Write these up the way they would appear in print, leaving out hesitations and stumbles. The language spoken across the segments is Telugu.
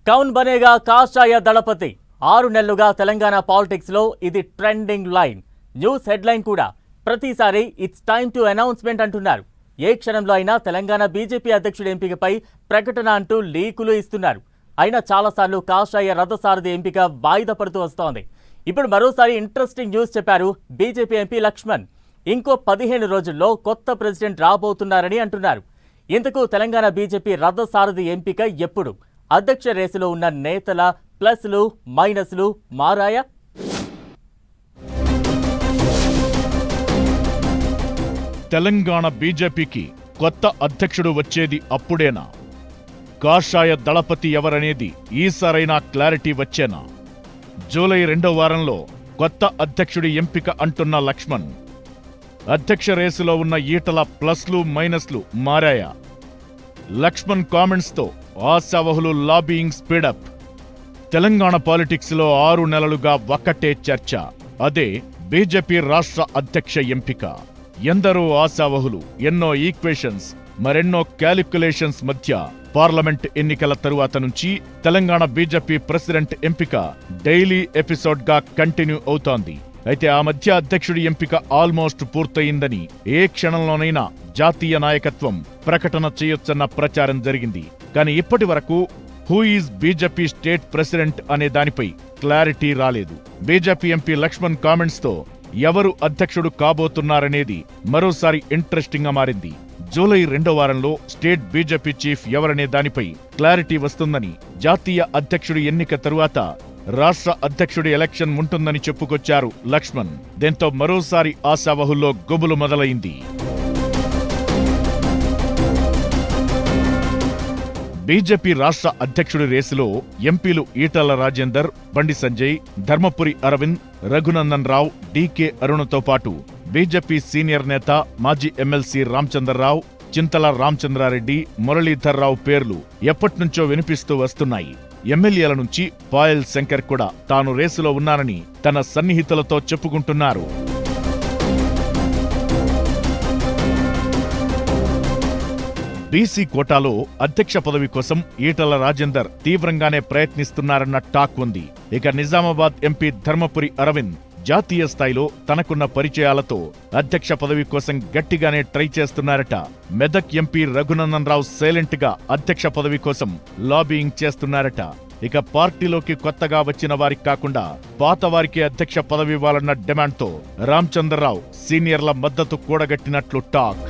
కౌన్ బనేగా కాషాయ దళపతి 6 నెలలుగా తెలంగాణ పాలిటిక్స్ లో ఇది ట్రెండింగ్ లైన్. న్యూస్ హెడ్లైన్ కూడా ప్రతిసారి ఇట్స్ టైమ్ టు అనౌన్స్మెంట్ అంటున్నారు. ఏ క్షణంలో అయినా తెలంగాణ బీజేపీ అధ్యక్షుడి ఎంపికపై ప్రకటన అంటూ లీకులు ఇస్తున్నారు. అయినా చాలాసార్లు కాషాయ రథసారథి ఎంపిక వాయిదా పడుతూ వస్తోంది. ఇప్పుడు మరోసారి ఇంట్రెస్టింగ్ న్యూస్ చెప్పారు బీజేపీ ఎంపీ లక్ష్మణ్. ఇంకో 15 రోజుల్లో కొత్త ప్రెసిడెంట్ రాబోతున్నారని అంటున్నారు. ఇంతకు తెలంగాణ బీజేపీ రథసారథి ఎంపిక ఎప్పుడు? అధ్యక్ష రేసులో ఉన్న నేతల ప్లస్లు మైనస్లు మారాయా? తెలంగాణ బీజేపీకి కొత్త అధ్యక్షుడు వచ్చేది అప్పుడేనా? కాషాయ దళపతి ఎవరనేది ఈసారైనా క్లారిటీ వచ్చేనా? జూలై 2వ వారంలో కొత్త అధ్యక్షుడి ఎంపిక అంటున్న లక్ష్మణ్. అధ్యక్ష రేసులో ఉన్న ఈటల ప్లస్లు మైనస్లు మారాయా? లక్ష్మణ్ కామెంట్స్తో ఆశావహులు లాబీయింగ్ స్పీడప్. తెలంగాణ పాలిటిక్స్లో 6 నెలలుగా ఒక్కటే చర్చ. అదే బీజేపీ రాష్ట్ర అధ్యక్ష ఎంపిక. ఎందరో ఆశావహులు, ఎన్నో ఈక్వేషన్స్, మరెన్నో క్యాలిక్యులేషన్స్ మధ్య పార్లమెంట్ ఎన్నికల తరువాత నుంచి తెలంగాణ బీజేపీ ప్రెసిడెంట్ ఎంపిక డైలీ ఎపిసోడ్గా కంటిన్యూ అవుతోంది. అయితే ఆ మధ్య అధ్యక్షుడి ఎంపిక ఆల్మోస్ట్ పూర్తయిందని, ఏ క్షణంలోనైనా జాతీయ నాయకత్వం ప్రకటన చేయొచ్చన్న ప్రచారం జరిగింది. కానీ ఇప్పటి వరకు who is BJP state president అనే దానిపై క్లారిటీ రాలేదు. బీజేపీ ఎంపీ లక్ష్మణ్ కామెంట్స్తో ఎవరు అధ్యక్షుడు కాబోతున్నారనేది మరోసారి ఇంట్రెస్టింగ్ గా మారింది. జూలై 2వ వారంలో స్టేట్ బీజేపీ చీఫ్ ఎవరనే దానిపై క్లారిటీ వస్తుందని, జాతీయ అధ్యక్షుడి ఎన్నిక తరువాత రాష్ట్ర అధ్యక్షుడి ఎలక్షన్ ఉంటుందని చెప్పుకొచ్చారు లక్ష్మణ్. దీంతో మరోసారి ఆశావహుల్లో గుబులు మొదలైంది. బీజేపీ రాష్ట్ర అధ్యక్షుడి రేసులో ఎంపీలు ఈటల రాజేందర్, బండి సంజయ్, ధర్మపురి అరవింద్, రఘునందన్ రావు, డీకే అరుణతో పాటు బీజేపీ సీనియర్ నేత మాజీ ఎమ్మెల్సీ రామచంద్రరావు, చింతల రామచంద్రారెడ్డి, మురళీధర్ రావు పేర్లు ఎప్పట్నుంచో వినిపిస్తూ వస్తున్నాయి. ఎమ్మెల్యేల నుంచి పాయల్ శంకర్ కూడా తాను రేసులో ఉన్నానని తన సన్నిహితులతో చెప్పుకుంటున్నారు. బీసీ కోటాలో అధ్యక్ష పదవి కోసం ఈటల రాజేందర్ తీవ్రంగానే ప్రయత్నిస్తున్నారన్న టాక్ ఉంది. ఇక నిజామాబాద్ ఎంపీ ధర్మపురి అరవింద్ జాతీయ స్థాయిలో తనకున్న పరిచయాలతో అధ్యక్ష పదవి కోసం గట్టిగానే ట్రై చేస్తున్నారట. మెదక్ ఎంపీ రఘునందన్ రావు సైలెంట్ గా అధ్యక్ష పదవి కోసం లాబీయింగ్ చేస్తున్నారట. ఇక పార్టీలోకి కొత్తగా వచ్చిన వారికి కాకుండా పాత వారికి అధ్యక్ష పదవి ఇవ్వాలన్న డిమాండ్తో రామచంద్రరావు సీనియర్ల మద్దతు కూడగట్టినట్లు టాక్.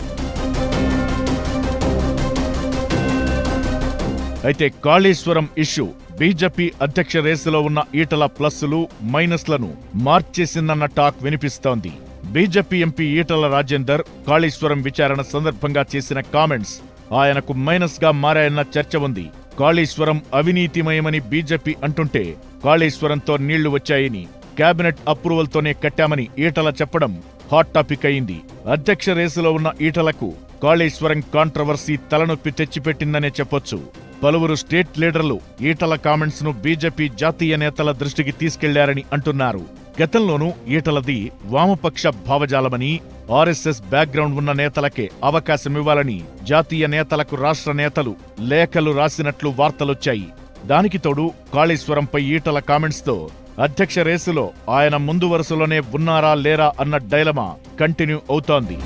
అయితే కాళేశ్వరం ఇష్యూ బీజేపీ అధ్యక్ష రేసులో ఉన్న ఈటల ప్లస్లు మైనస్లను మార్చేసిందన్న టాక్ వినిపిస్తోంది. బీజేపీ ఎంపీ ఈటల రాజేందర్ కాళేశ్వరం విచారణ సందర్భంగా చేసిన కామెంట్స్ ఆయనకు మైనస్ గా మారాయన్న చర్చ ఉంది. కాళేశ్వరం అవినీతిమయమని బీజేపీ అంటుంటే కాళేశ్వరంతో నీళ్లు వచ్చాయని, కేబినెట్ అప్రూవల్తోనే కట్టామని ఈటల చెప్పడం హాట్ టాపిక్ అయింది. అధ్యక్ష రేసులో ఉన్న ఈటలకు కాళేశ్వరం కాంట్రవర్సీ తలనొప్పి తెచ్చిపెట్టిందనే చెప్పొచ్చు. పలువురు స్టేట్ లీడర్లు ఈటల కామెంట్స్ ను బీజేపీ జాతీయ నేతల దృష్టికి తీసుకెళ్లారని అంటున్నారు. గతంలోనూ ఈటలది వామపక్ష భావజాలమని, ఆర్ఎస్ఎస్ బ్యాక్గ్రౌండ్ ఉన్న నేతలకే అవకాశమివ్వాలని జాతీయ నేతలకు రాష్ట్ర నేతలు లేఖలు రాసినట్లు వార్తలొచ్చాయి. దానికి తోడు కాళేశ్వరంపై ఈటల కామెంట్స్తో అధ్యక్ష రేసులో ఆయన ముందు వరుసలోనే ఉన్నారా లేరా అన్న డైలమా కంటిన్యూ అవుతోంది.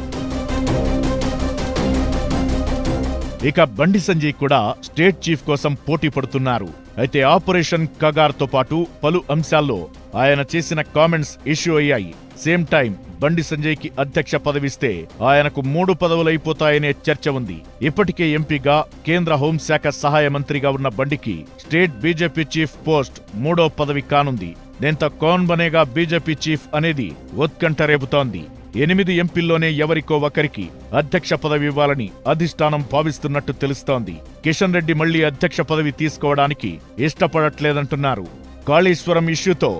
ఇక బండి సంజయ్ కూడా స్టేట్ చీఫ్ కోసం పోటీ పడుతున్నారు. అయితే ఆపరేషన్ కగార్తో పాటు పలు అంశాల్లో ఆయన చేసిన కామెంట్స్ ఇష్యూ అయ్యాయి. సేమ్ టైం బండి సంజయ్కి అధ్యక్ష పదవిస్తే ఆయనకు 3 పదవులైపోతాయనే చర్చ ఉంది. ఇప్పటికే ఎంపీగా కేంద్ర హోంశాఖ సహాయ మంత్రిగా ఉన్న బండికి స్టేట్ బీజేపీ చీఫ్ పోస్ట్ 3వ పదవి కానుంది. దీంతో కౌన్ బనేగా బీజేపీ చీఫ్ అనేది ఉత్కంఠ రేపుతోంది. 8 ఎంపీల్లోనే ఎవరికో ఒకరికి అధ్యక్ష పదవి ఇవ్వాలని అధిష్టానం భావిస్తున్నట్టు తెలుస్తోంది. కిషన్ రెడ్డి మళ్లీ అధ్యక్ష పదవి తీసుకోవడానికి ఇష్టపడట్లేదంటున్నారు. కాళేశ్వరం ఇష్యూతో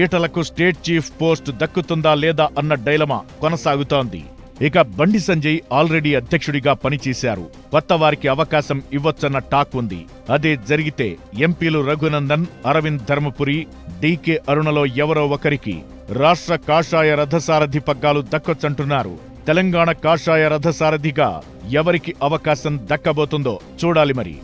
ఈటలకు స్టేట్ చీఫ్ పోస్ట్ దక్కుతుందా లేదా అన్న డైలమా కొనసాగుతోంది. ఇక బండి సంజయ్ ఆల్రెడీ అధ్యక్షుడిగా పనిచేశారు. కొత్త వారికి అవకాశం ఇవ్వొచ్చన్న టాక్ ఉంది. అదే జరిగితే ఎంపీలు రఘునందన్, అరవింద్, ధర్మపురి, డీకే అరుణలో ఎవరో ఒకరికి రాష్ట్ర కాషాయ రథసారథి పగ్గాలు దక్కొచ్చంటున్నారు. తెలంగాణ కాషాయ రథసారథిగా ఎవరికి అవకాశం దక్కబోతుందో చూడాలి మరి.